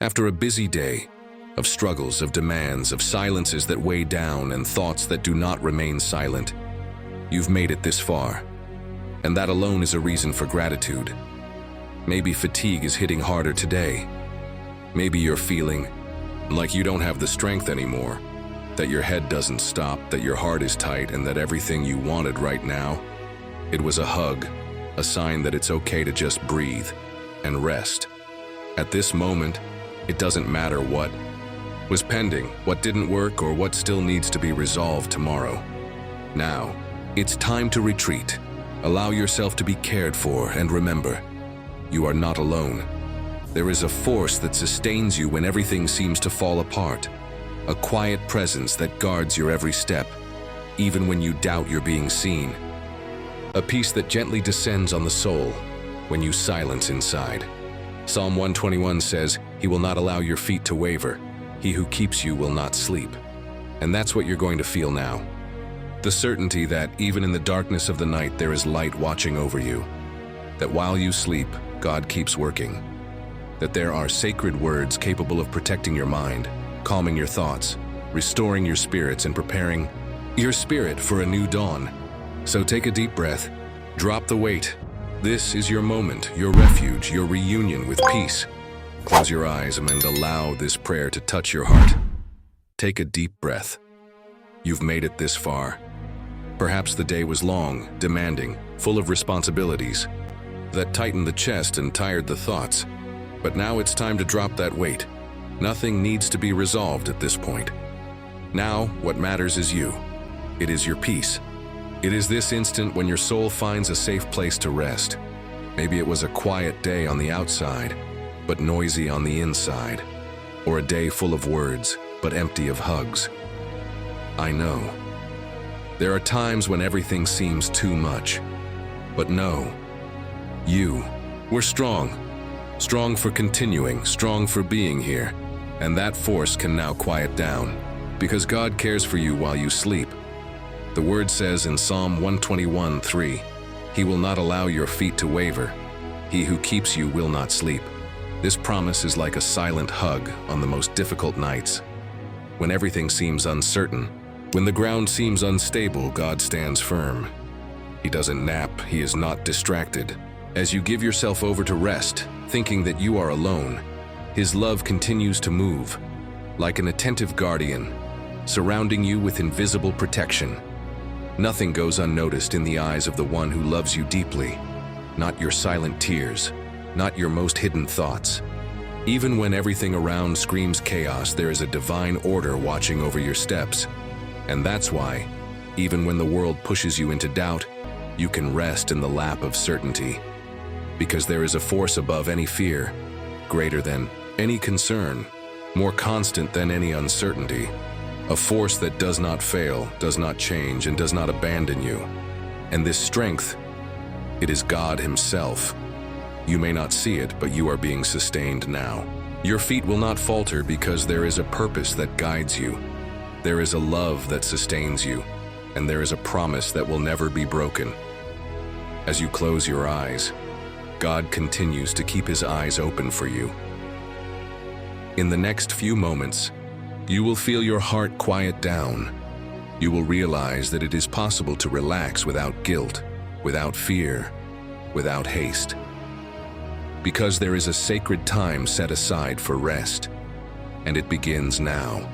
After a busy day, of struggles, of demands, of silences that weigh down and thoughts that do not remain silent, you've made it this far. And that alone is a reason for gratitude. Maybe fatigue is hitting harder today. Maybe you're feeling like you don't have the strength anymore, that your head doesn't stop, that your heart is tight, and that everything you wanted right now, it was a hug, a sign that it's okay to just breathe and rest. At this moment, it doesn't matter what was pending, what didn't work, or what still needs to be resolved tomorrow. Now, it's time to retreat. Allow yourself to be cared for, and remember, you are not alone. There is a force that sustains you when everything seems to fall apart, a quiet presence that guards your every step, even when you doubt you're being seen. A peace that gently descends on the soul when you silence inside. Psalm 121 says, "He will not allow your feet to waver. He who keeps you will not sleep." And that's what you're going to feel now. The certainty that even in the darkness of the night there is light watching over you. That while you sleep, God keeps working. That there are sacred words capable of protecting your mind, calming your thoughts, restoring your spirits, and preparing your spirit for a new dawn. So take a deep breath, drop the weight. This is your moment, your refuge, your reunion with peace. Close your eyes and allow this prayer to touch your heart. Take a deep breath. You've made it this far. Perhaps the day was long, demanding, full of responsibilities that tightened the chest and tired the thoughts. But now it's time to drop that weight. Nothing needs to be resolved at this point. Now, what matters is you. It is your peace. It is this instant when your soul finds a safe place to rest. Maybe it was a quiet day on the outside, but noisy on the inside. Or a day full of words, but empty of hugs. I know. There are times when everything seems too much. But no. We're strong. Strong for continuing, strong for being here. And that force can now quiet down, because God cares for you while you sleep. The word says in Psalm 121:3, "He will not allow your feet to waver. He who keeps you will not sleep." This promise is like a silent hug on the most difficult nights. When everything seems uncertain, when the ground seems unstable, God stands firm. He doesn't nap, he is not distracted. As you give yourself over to rest, thinking that you are alone, His love continues to move, like an attentive guardian, surrounding you with invisible protection. Nothing goes unnoticed in the eyes of the one who loves you deeply. Not your silent tears, not your most hidden thoughts. Even when everything around screams chaos, there is a divine order watching over your steps. And that's why, even when the world pushes you into doubt, you can rest in the lap of certainty. Because there is a force above any fear, greater than any concern, more constant than any uncertainty. A force that does not fail, does not change, and does not abandon you. And this strength, it is God Himself. You may not see it, but you are being sustained now. Your feet will not falter because there is a purpose that guides you. There is a love that sustains you, and there is a promise that will never be broken. As you close your eyes, God continues to keep His eyes open for you. In the next few moments, you will feel your heart quiet down. You will realize that it is possible to relax without guilt, without fear, without haste. Because there is a sacred time set aside for rest, and it begins now.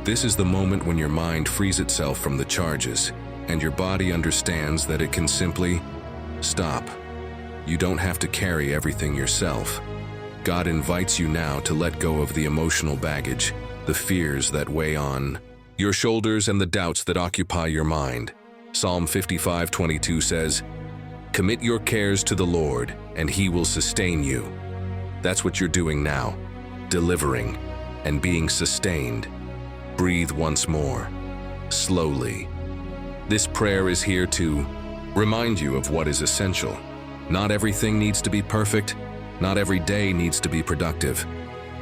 This is the moment when your mind frees itself from the charges, and your body understands that it can simply stop. You don't have to carry everything yourself. God invites you now to let go of the emotional baggage, the fears that weigh on your shoulders, and the doubts that occupy your mind. Psalm 55:22 says, "Commit your cares to the Lord, and He will sustain you." That's what you're doing now, delivering and being sustained. Breathe once more, slowly. This prayer is here to remind you of what is essential. Not everything needs to be perfect. Not every day needs to be productive.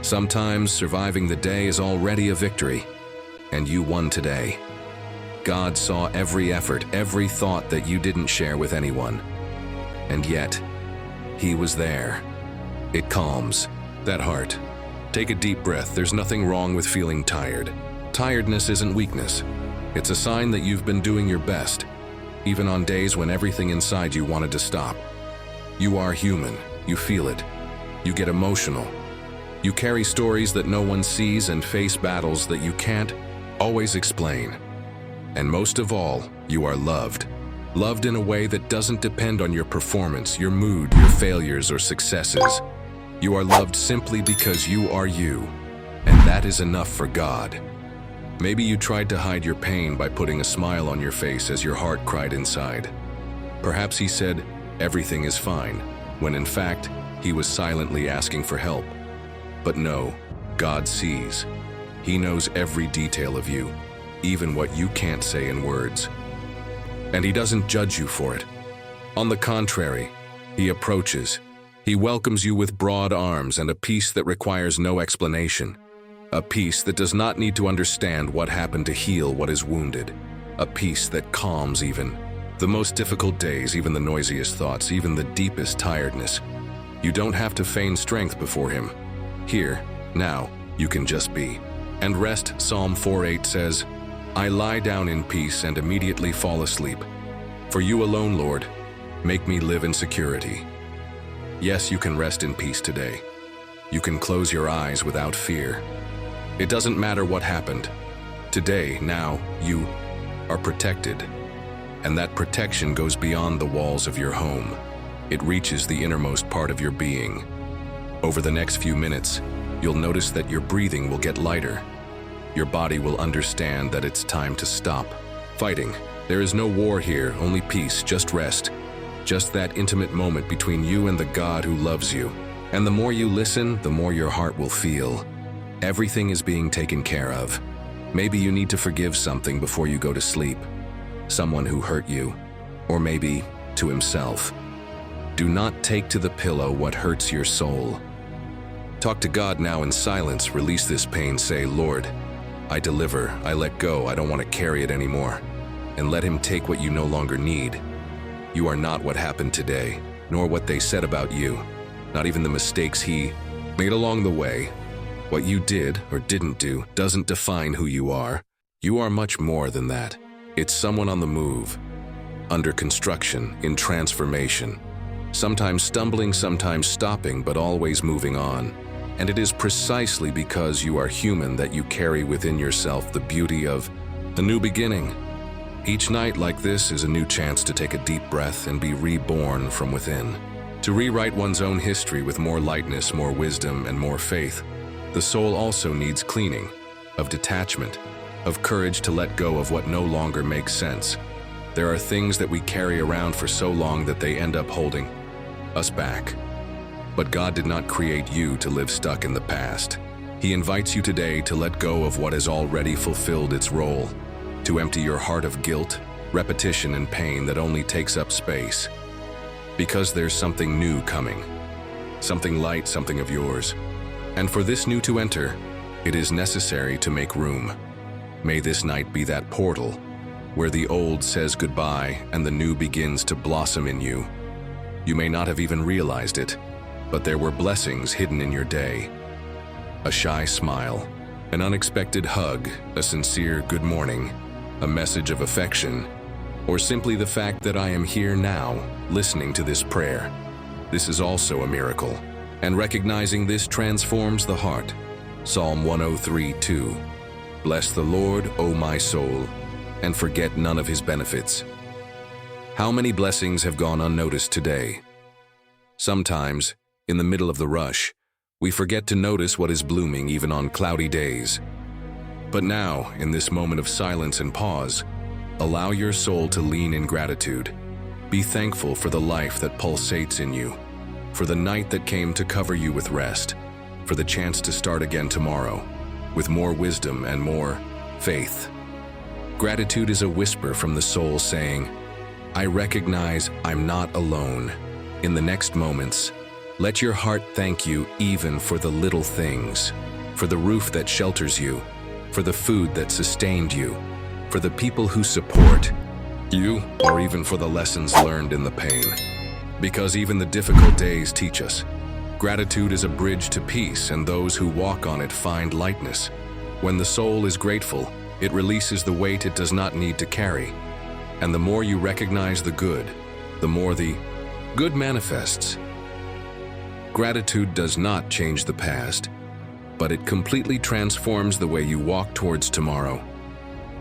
Sometimes surviving the day is already a victory, and you won today. God saw every effort, every thought that you didn't share with anyone. And yet, He was there. It calms that heart Take a deep breath. There's nothing wrong with feeling tired. Tiredness isn't weakness. It's a sign that you've been doing your best, even on days when everything inside you wanted to stop. You are human. You feel it. You get emotional. You carry stories that no one sees and face battles that you can't always explain. And most of all, you are loved. Loved in a way that doesn't depend on your performance, your mood, your failures, or successes. You are loved simply because you are you, and that is enough for God. Maybe you tried to hide your pain by putting a smile on your face as your heart cried inside. Perhaps He said, "Everything is fine," when in fact, He was silently asking for help. But no, God sees. He knows every detail of you, even what you can't say in words. And He doesn't judge you for it. On the contrary, He approaches. He welcomes you with broad arms and a peace that requires no explanation. A peace that does not need to understand what happened to heal what is wounded. A peace that calms even the most difficult days, even the noisiest thoughts, even the deepest tiredness. You don't have to feign strength before Him. Here, now, you can just be. And rest. Psalm 4:8 says, "I lie down in peace and immediately fall asleep. For you alone, Lord, make me live in security." Yes, you can rest in peace today. You can close your eyes without fear. It doesn't matter what happened. Today, now, you are protected. And that protection goes beyond the walls of your home. It reaches the innermost part of your being. Over the next few minutes, you'll notice that your breathing will get lighter. Your body will understand that it's time to stop fighting. There is no war here, only peace, just rest. Just that intimate moment between you and the God who loves you. And the more you listen, the more your heart will feel. Everything is being taken care of. Maybe you need to forgive something before you go to sleep. Someone who hurt you. Or maybe to himself. Do not take to the pillow what hurts your soul. Talk to God now in silence. Release this pain. Say, "Lord, I deliver. I let go. I don't want to carry it anymore." And let Him take what you no longer need. You are not what happened today, nor what they said about you. Not even the mistakes He made along the way. What you did or didn't do doesn't define who you are. You are much more than that. It's someone on the move, under construction, in transformation. Sometimes stumbling, sometimes stopping, but always moving on. And it is precisely because you are human that you carry within yourself the beauty of a new beginning. Each night like this is a new chance to take a deep breath and be reborn from within. To rewrite one's own history with more lightness, more wisdom, and more faith. The soul also needs cleaning, of detachment, of courage to let go of what no longer makes sense. There are things that we carry around for so long that they end up holding us back. But God did not create you to live stuck in the past. He invites you today to let go of what has already fulfilled its role, to empty your heart of guilt, repetition, and pain that only takes up space. Because there's something new coming, something light, something of yours. And for this new to enter, it is necessary to make room. May this night be that portal where the old says goodbye and the new begins to blossom in you. You may not have even realized it, but there were blessings hidden in your day. A shy smile, an unexpected hug, a sincere good morning, a message of affection, or simply the fact that I am here now, listening to this prayer. This is also a miracle, and recognizing this transforms the heart. Psalm 103:2. Bless the Lord, O my soul, and forget none of His benefits. How many blessings have gone unnoticed today? Sometimes, in the middle of the rush, we forget to notice what is blooming even on cloudy days. But now, in this moment of silence and pause, allow your soul to lean in gratitude. Be thankful for the life that pulsates in you, for the night that came to cover you with rest, for the chance to start again tomorrow, with more wisdom and more faith. Gratitude is a whisper from the soul saying, I recognize I'm not alone. In the next moments, let your heart thank you even for the little things, for the roof that shelters you, for the food that sustained you, for the people who support you, or even for the lessons learned in the pain. Because even the difficult days teach us. Gratitude is a bridge to peace, and those who walk on it find lightness. When the soul is grateful, it releases the weight it does not need to carry. And the more you recognize the good, the more the good manifests. Gratitude does not change the past, but it completely transforms the way you walk towards tomorrow.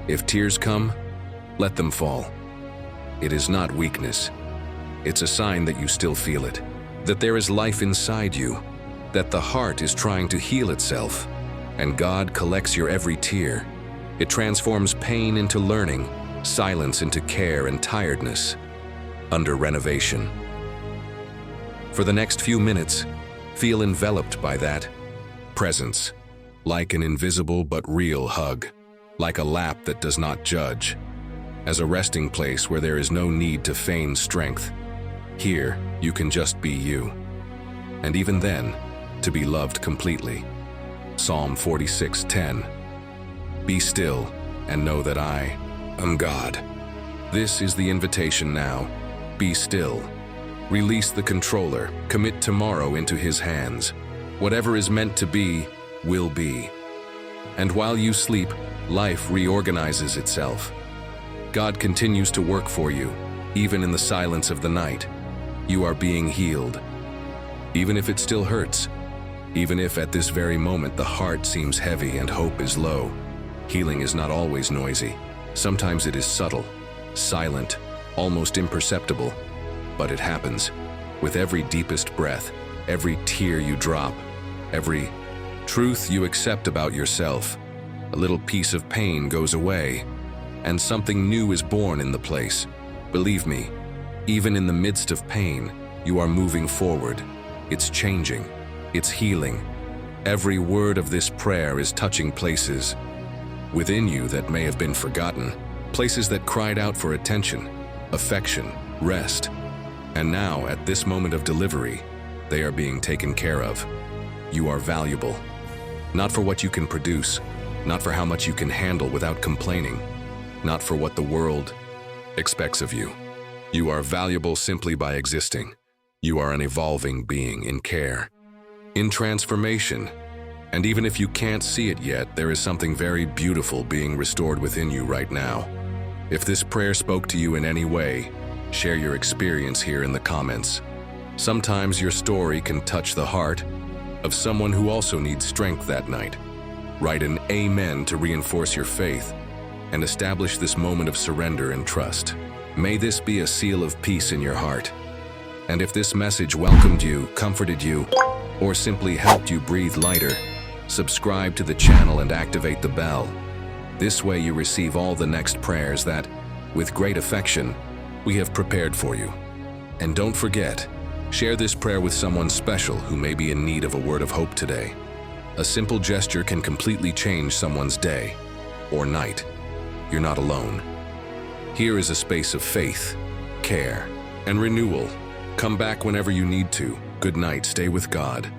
If tears come, let them fall. It is not weakness. It's a sign that you still feel it, that there is life inside you, that the heart is trying to heal itself, and God collects your every tear. It transforms pain into learning, silence into care, and tiredness under renovation. For the next few minutes, feel enveloped by that presence, like an invisible but real hug, like a lap that does not judge, as a resting place where there is no need to feign strength. Here, you can just be you, and even then, to be loved completely. Psalm 46:10. Be still and know that I am God. This is the invitation now. Be still. Release the controller. Commit tomorrow into His hands. Whatever is meant to be, will be. And while you sleep, life reorganizes itself. God continues to work for you, even in the silence of the night. You are being healed. Even if it still hurts, even if at this very moment the heart seems heavy and hope is low, healing is not always noisy. Sometimes it is subtle, silent, almost imperceptible. But it happens. With every deepest breath, every tear you drop, every truth you accept about yourself, a little piece of pain goes away, and something new is born in the place. Believe me, even in the midst of pain, you are moving forward. It's changing. It's healing. Every word of this prayer is touching places within you that may have been forgotten, places that cried out for attention, affection, rest. And now, at this moment of delivery, they are being taken care of. You are valuable. Not for what you can produce, not for how much you can handle without complaining, not for what the world expects of you. You are valuable simply by existing. You are an evolving being in care, in transformation. And even if you can't see it yet, there is something very beautiful being restored within you right now. If this prayer spoke to you in any way, share your experience here in the comments. Sometimes your story can touch the heart of someone who also needs strength that night. Write an amen to reinforce your faith and establish this moment of surrender and trust. May this be a seal of peace in your heart. And if this message welcomed you, comforted you, or simply helped you breathe lighter, subscribe to the channel and activate the bell. This way you receive all the next prayers that, with great affection, we have prepared for you. And don't forget, share this prayer with someone special who may be in need of a word of hope today. A simple gesture can completely change someone's day or night. You're not alone. Here is a space of faith, care, and renewal. Come back whenever you need to. Good night. Stay with God.